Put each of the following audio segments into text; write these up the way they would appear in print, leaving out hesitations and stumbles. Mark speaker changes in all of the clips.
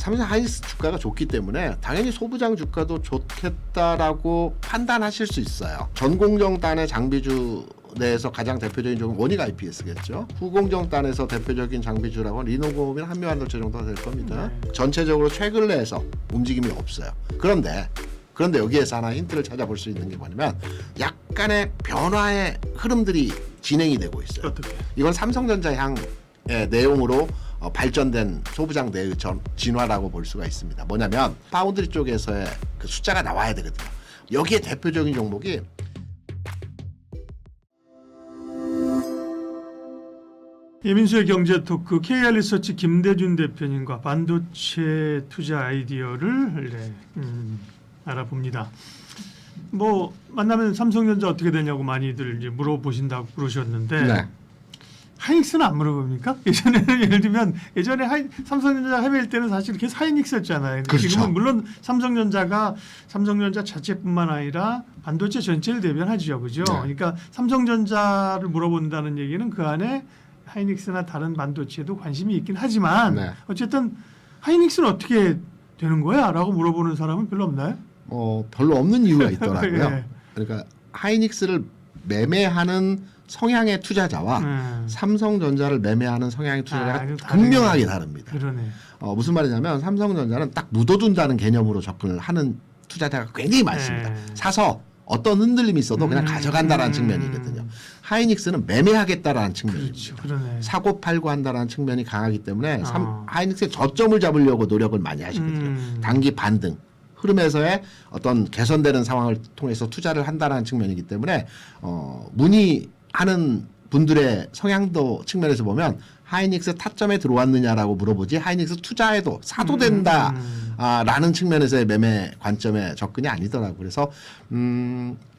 Speaker 1: 삼성 하이닉스 주가가 좋기 때문에 당연히 소부장 주가도 좋겠다라고 판단하실 수 있어요. 전공정단의 장비주 내에서 가장 대표적인 종은 원익 IPS겠죠. 후공정단에서 대표적인 장비주라고는 리노공업이나 한미반도체 정도가 될 겁니다. 전체적으로 최근 내에서 움직임이 없어요. 그런데 여기에서 하나 힌트를 찾아볼 수 있는 게 뭐냐면 약간의 변화의 흐름들이 진행이 되고 있어요.
Speaker 2: 어떻게?
Speaker 1: 이건 삼성전자 향의 내용으로 발전된 소부장 내의 진화라고 볼 수가 있습니다. 뭐냐면 파운드리 쪽에서의 그 숫자가 나와야 되거든요. 여기에 대표적인 종목이
Speaker 2: 이민수의 경제토크 KR리서치 김대준 대표님과 반도체 투자 아이디어를 알아봅니다. 뭐 만나면 삼성전자 어떻게 되냐고 많이들 이제 물어보신다고 그러셨는데
Speaker 1: 네.
Speaker 2: 하이닉스는 안 물어봅니까? 예전에는 예를 들면 예전에 삼성전자 해외일 때는 사실 계속 하이닉스였잖아요.
Speaker 1: 그렇죠.
Speaker 2: 지금은 물론 삼성전자 자체뿐만 아니라 반도체 전체를 대변하죠, 그죠?
Speaker 1: 네.
Speaker 2: 그러니까 삼성전자를 물어본다는 얘기는 그 안에 하이닉스나 다른 반도체에도 관심이 있긴 하지만
Speaker 1: 네.
Speaker 2: 어쨌든 하이닉스는 어떻게 되는 거야? 라고 물어보는 사람은 별로 없나요?
Speaker 1: 별로 없는 이유가 있더라고요.
Speaker 2: 예.
Speaker 1: 그러니까 하이닉스를 매매하는 성향의 투자자와 삼성전자를 매매하는 성향의 투자자가 극명하게 다릅니다.
Speaker 2: 그러네.
Speaker 1: 무슨 말이냐면 삼성전자는 딱 묻어둔다는 개념으로 접근을 하는 투자자가 굉장히 많습니다. 사서 어떤 흔들림이 있어도 그냥 가져간다라는 측면이거든요. 하이닉스는 매매하겠다라는 측면입니다.
Speaker 2: 그렇죠. 그러네.
Speaker 1: 사고 팔고 한다라는 측면이 강하기 때문에 하이닉스의 저점을 잡으려고 노력을 많이 하시거든요. 단기 반등 흐름에서의 어떤 개선되는 상황을 통해서 투자를 한다라는 측면이기 때문에 문의하는 분들의 성향도 측면에서 보면 하이닉스 타점에 들어왔느냐라고 물어보지 하이닉스 투자해도 사도 된다 라는 측면에서의 매매 관점의 접근이 아니더라고요. 그래서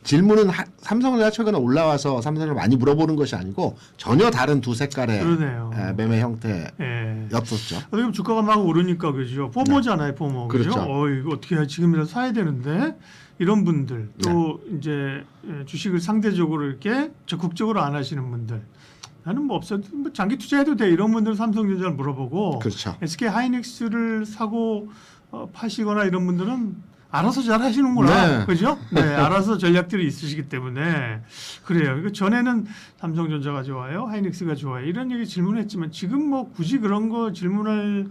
Speaker 1: 질문은 삼성전자 최근에 올라와서 삼성전자 많이 물어보는 것이 아니고 전혀 다른 두 색깔의 매매 형태였었죠.
Speaker 2: 어떻게 보면 주가가 막 오르니까 그죠. 포모잖아요, 포모. 그죠?
Speaker 1: 그렇죠.
Speaker 2: 이거 어떻게 해? 지금이라도 사야 되는데 이런 분들 또 이제 주식을 상대적으로 이렇게 적극적으로 안 하시는 분들 나는 뭐 없어도 뭐 장기 투자해도 돼 이런 분들은 삼성전자를 물어보고
Speaker 1: 그렇죠.
Speaker 2: SK 하이닉스를 사고 파시거나 이런 분들은 알아서 잘 하시는구나.
Speaker 1: 네.
Speaker 2: 그죠? 네, 알아서 전략들이 있으시기 때문에 그래요. 그러니까 전에는 삼성전자가 좋아요, 하이닉스가 좋아요 이런 얘기 질문했지만 지금 뭐 굳이 그런 거 질문할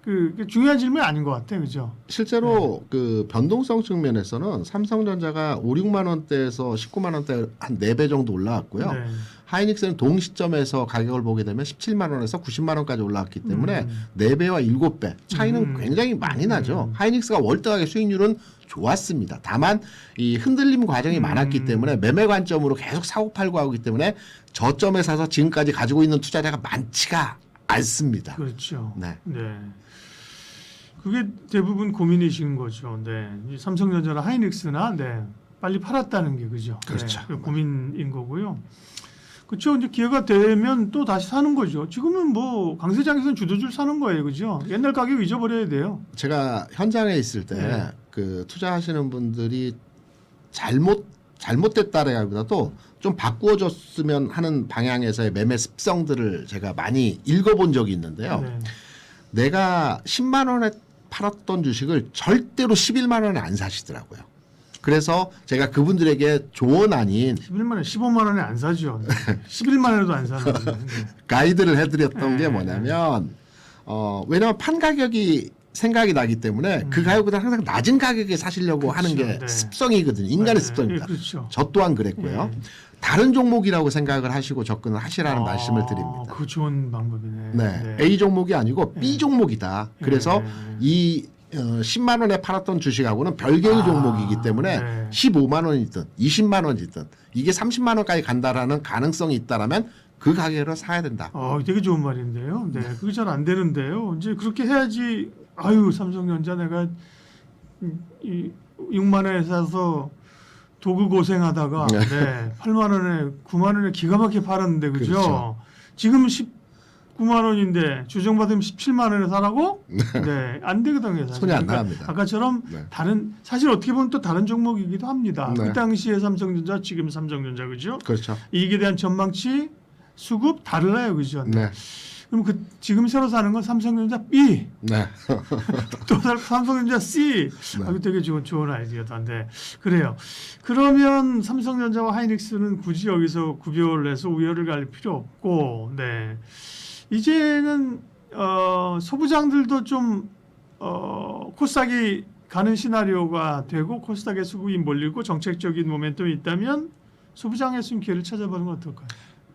Speaker 2: 그 중요한 질문이 아닌 것 같아요, 그죠?
Speaker 1: 실제로 그 변동성 측면에서는 삼성전자가 5, 6만 원대에서 19만 원대 한 4배 정도 올라왔고요.
Speaker 2: 네.
Speaker 1: 하이닉스는 동시점에서 가격을 보게 되면 17만 원에서 90만 원까지 올라왔기 때문에 4배와 7배 차이는 굉장히 많이 나죠. 하이닉스가 월등하게 수익률은 좋았습니다. 다만 이 흔들림 과정이 많았기 때문에 매매 관점으로 계속 사고 팔고 하기 때문에 저점에 사서 지금까지 가지고 있는 투자자가 많지가 않습니다.
Speaker 2: 그렇죠.
Speaker 1: 네.
Speaker 2: 그게 대부분 고민이신 거죠. 네. 이 삼성전자나 하이닉스나 빨리 팔았다는 게 그죠.
Speaker 1: 그렇죠.
Speaker 2: 그 고민인 거고요. 그렇죠. 이제 기회가 되면 또 다시 사는 거죠. 지금은 뭐 강세장에서는 주도주를 사는 거예요, 그죠? 옛날 가격 잊어버려야 돼요.
Speaker 1: 제가 현장에 있을 때 그 투자하시는 분들이 잘못됐다라기보다도 좀 바꾸어졌으면 하는 방향에서의 매매 습성들을 제가 많이 읽어본 적이 있는데요. 내가 10만 원에 팔았던 주식을 절대로 11만 원에 안 사시더라고요. 그래서 제가 그분들에게 조언 아닌
Speaker 2: 11만 원, 15만 원에 안 사죠. 11만 원에도 안 사는 거예요.
Speaker 1: 가이드를 해드렸던 게 뭐냐면 왜냐하면 판 가격이 생각이 나기 때문에 그 가격보다 항상 낮은 가격에 사시려고 하는 게 습성이거든요. 인간의 습성입니다.
Speaker 2: 그렇죠.
Speaker 1: 저 또한 그랬고요. 다른 종목이라고 생각을 하시고 접근을 하시라는 말씀을 드립니다.
Speaker 2: 그 좋은 방법이네.
Speaker 1: 네. A 종목이 아니고 B 종목이다. 그래서 이 10만 원에 팔았던 주식하고는 별개의 종목이기 때문에 15만 원이든 20만 원이든 이게 30만 원까지 간다라는 가능성이 있다라면 그 가격으로 사야 된다.
Speaker 2: 되게 좋은 말인데요. 네, 그게 잘 안 되는데요. 이제 그렇게 해야지. 삼성전자 내가 6만 원에 사서 도구 고생하다가 8만 원에 9만 원에 기가 막히게 팔았는데 그죠?
Speaker 1: 그렇죠.
Speaker 2: 지금 19만 원인데 주정받으면 17만 원에 사라고? 안 되거든요. 사실.
Speaker 1: 손이 안 나갑니다.
Speaker 2: 아까처럼 사실 어떻게 보면 또 다른 종목이기도 합니다. 그 당시에 삼성전자, 지금 삼성전자 그죠?
Speaker 1: 그렇죠.
Speaker 2: 이익에 대한 전망치, 수급 달라요, 그죠? 그럼 지금 새로 사는 건 삼성전자 B,
Speaker 1: 네.
Speaker 2: 또 삼성전자 C.
Speaker 1: 네.
Speaker 2: 이거 되게 좋은 아이디어던데. 그래요. 그러면 삼성전자와 하이닉스는 굳이 여기서 구별을 해서 우열을 가릴 필요 없고, 네. 이제는 소부장들도 좀 코스닥이 가는 시나리오가 되고 코스닥의 수급이 몰리고 정책적인 모멘텀이 있다면 소부장의 수 기회를 찾아보는 건 어떨까요?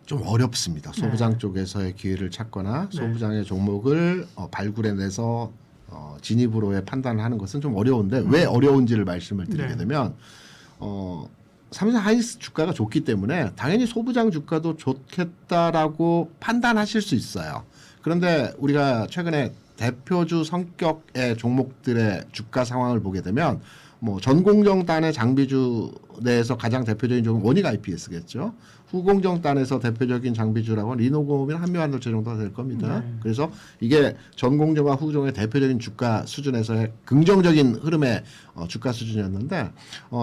Speaker 1: 좀 어렵습니다. 소부장
Speaker 2: 네.
Speaker 1: 쪽에서의 기회를 찾거나
Speaker 2: 네.
Speaker 1: 소부장의 종목을 발굴해내서 진입으로의 판단을 하는 것은 좀 어려운데 왜 어려운지를 말씀을 드리게
Speaker 2: 네.
Speaker 1: 되면 삼성 하이닉스 주가가 좋기 때문에 당연히 소부장 주가도 좋겠다라고 판단하실 수 있어요. 그런데 우리가 최근에 대표주 성격의 종목들의 주가 상황을 보게 되면 뭐 전공정단의 장비주 내에서 가장 대표적인 종목은 원익 IPS겠죠. 후공정단에서 대표적인 장비주라고 리노공업이나 한미환돌체 정도가 될 겁니다.
Speaker 2: 네.
Speaker 1: 그래서 이게 전공정과 후공정의 대표적인 주가 수준에서의 긍정적인 흐름의 주가 수준이었는데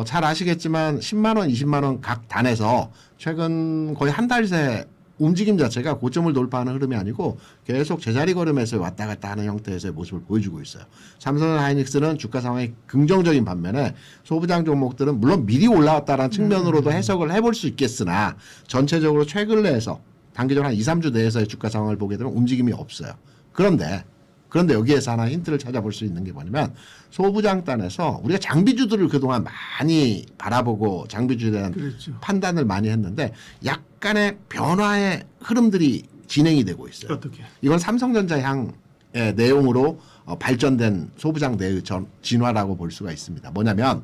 Speaker 1: 잘 아시겠지만 10만 원, 20만 원 각 단에서 최근 거의 한 달 새 움직임 자체가 고점을 돌파하는 흐름이 아니고 계속 제자리 걸음에서 왔다 갔다 하는 형태에서의 모습을 보여주고 있어요. 삼성 하이닉스는 주가 상황이 긍정적인 반면에 소부장 종목들은 물론 미리 올라왔다는 측면으로도 해석을 해볼 수 있겠으나 전체적으로 최근 내에서 단기적으로 한 2, 3주 내에서의 주가 상황을 보게 되면 움직임이 없어요. 그런데 여기에서 하나 힌트를 찾아볼 수 있는 게 뭐냐면 소부장단에서 우리가 장비주들을 그동안 많이 바라보고 장비주에 대한
Speaker 2: 그렇죠.
Speaker 1: 판단을 많이 했는데 약간의 변화의 흐름들이 진행이 되고 있어요.
Speaker 2: 어떻게?
Speaker 1: 이건 삼성전자 향의 내용으로 발전된 소부장 내의 진화라고 볼 수가 있습니다. 뭐냐면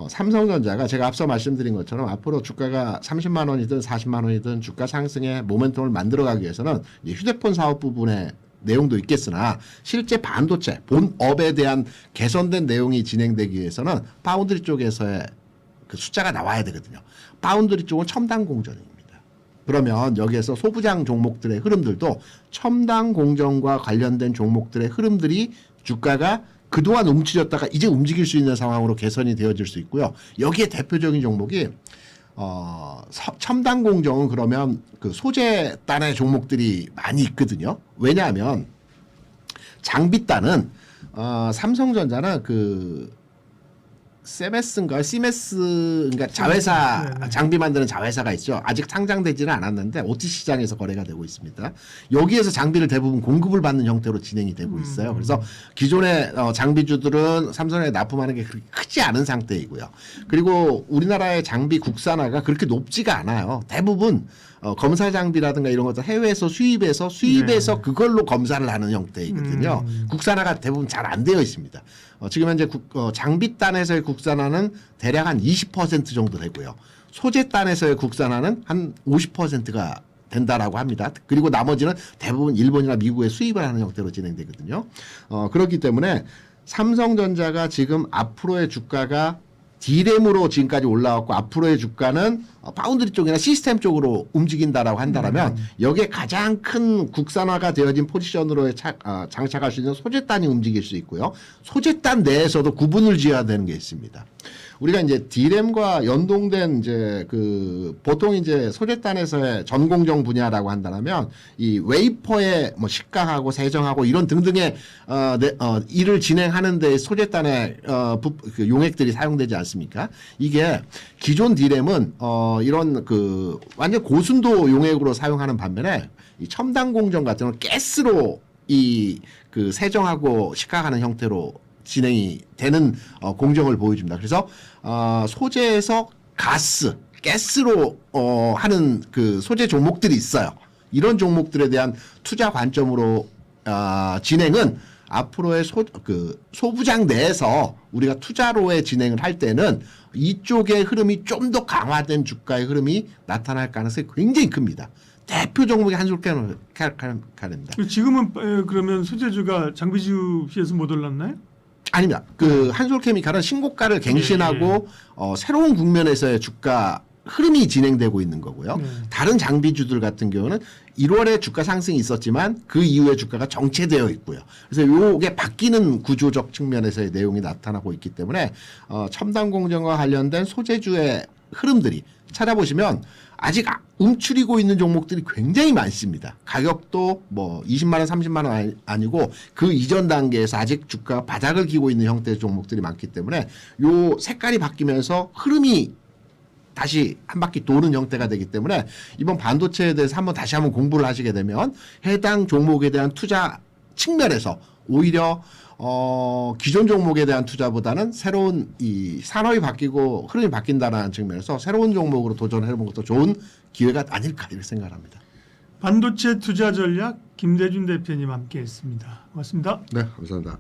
Speaker 1: 삼성전자가 제가 앞서 말씀드린 것처럼 앞으로 주가가 30만 원이든 40만 원이든 주가 상승의 모멘텀을 만들어가기 위해서는 이제 휴대폰 사업 부분에 내용도 있겠으나 실제 반도체 본업에 대한 개선된 내용이 진행되기 위해서는 파운드리 쪽에서의 그 숫자가 나와야 되거든요. 파운드리 쪽은 첨단 공정입니다. 그러면 여기에서 소부장 종목들의 흐름들도 첨단 공정과 관련된 종목들의 흐름들이 주가가 그동안 움츠렸다가 이제 움직일 수 있는 상황으로 개선이 되어질 수 있고요. 여기에 대표적인 종목이 첨단 공정은 그러면 그 소재단의 종목들이 많이 있거든요. 왜냐하면 장비단은 삼성전자는 그 세메스인가 시메스인가 자회사
Speaker 2: 네.
Speaker 1: 장비 만드는 자회사가 있죠. 아직 상장되지는 않았는데 OTC 시장에서 거래가 되고 있습니다. 여기에서 장비를 대부분 공급을 받는 형태로 진행이 되고 있어요. 그래서 기존의 장비주들은 삼성에 납품하는 게 그렇게 크지 않은 상태이고요. 그리고 우리나라의 장비 국산화가 그렇게 높지가 않아요. 대부분 검사 장비라든가 이런 것들 해외에서 수입해서
Speaker 2: 네.
Speaker 1: 그걸로 검사를 하는 형태이거든요. 국산화가 대부분 잘 안 되어 있습니다. 지금 현재 장비단에서의 국산화는 대략 한 20% 정도 되고요. 소재단에서의 국산화는 한 50%가 된다라고 합니다. 그리고 나머지는 대부분 일본이나 미국에 수입을 하는 형태로 진행되거든요. 그렇기 때문에 삼성전자가 지금 앞으로의 주가가 D램으로 지금까지 올라왔고 앞으로의 주가는 파운드리 쪽이나 시스템 쪽으로 움직인다라고 한다면 여기에 가장 큰 국산화가 되어진 포지션으로 장착할 수 있는 소재단이 움직일 수 있고요. 소재단 내에서도 구분을 지어야 되는 게 있습니다. 우리가 이제 D램과 연동된 이제 그 보통 이제 소재단에서의 전공정 분야라고 한다면 이 웨이퍼의 뭐 식각하고 세정하고 이런 등등의 일을 진행하는 데 소재단의 그 용액들이 사용되지 않습니까? 이게 기존 D램은 이런 그 완전 고순도 용액으로 사용하는 반면에 이 첨단 공정 같은 건 가스로 이 그 세정하고 식각하는 형태로 진행이 되는 공정을 보여줍니다. 그래서 소재에서 가스로 하는 그 소재 종목들이 있어요. 이런 종목들에 대한 투자 관점으로 진행은 앞으로의 소부장 내에서 우리가 투자로의 진행을 할 때는 이쪽의 흐름이 좀 더 강화된 주가의 흐름이 나타날 가능성이 굉장히 큽니다. 대표 종목이 한솔케미칼입니다.
Speaker 2: 지금은 그러면 소재주가 장비주 피해서 못 올랐나요?
Speaker 1: 아닙니다. 그 한솔케미칼은 신고가를 갱신하고 새로운 국면에서의 주가 흐름이 진행되고 있는 거고요. 다른 장비주들 같은 경우는 1월에 주가 상승이 있었지만 그 이후에 주가가 정체되어 있고요. 그래서 이게 바뀌는 구조적 측면에서의 내용이 나타나고 있기 때문에 첨단 공정과 관련된 소재주의 흐름들이 찾아보시면 아직 움츠리고 있는 종목들이 굉장히 많습니다. 가격도 뭐 20만 원, 30만 원 아니고 그 이전 단계에서 아직 주가가 바닥을 기고 있는 형태의 종목들이 많기 때문에 요 색깔이 바뀌면서 흐름이 다시 한 바퀴 도는 형태가 되기 때문에 이번 반도체에 대해서 다시 한번 공부를 하시게 되면 해당 종목에 대한 투자 측면에서 오히려 기존 종목에 대한 투자보다는 새로운 이 산업이 바뀌고 흐름이 바뀐다는 측면에서 새로운 종목으로 도전해보는 것도 좋은 기회가 아닐까 이렇게 생각합니다.
Speaker 2: 반도체 투자 전략 김대준 대표님 함께했습니다. 고맙습니다.
Speaker 1: 네, 감사합니다.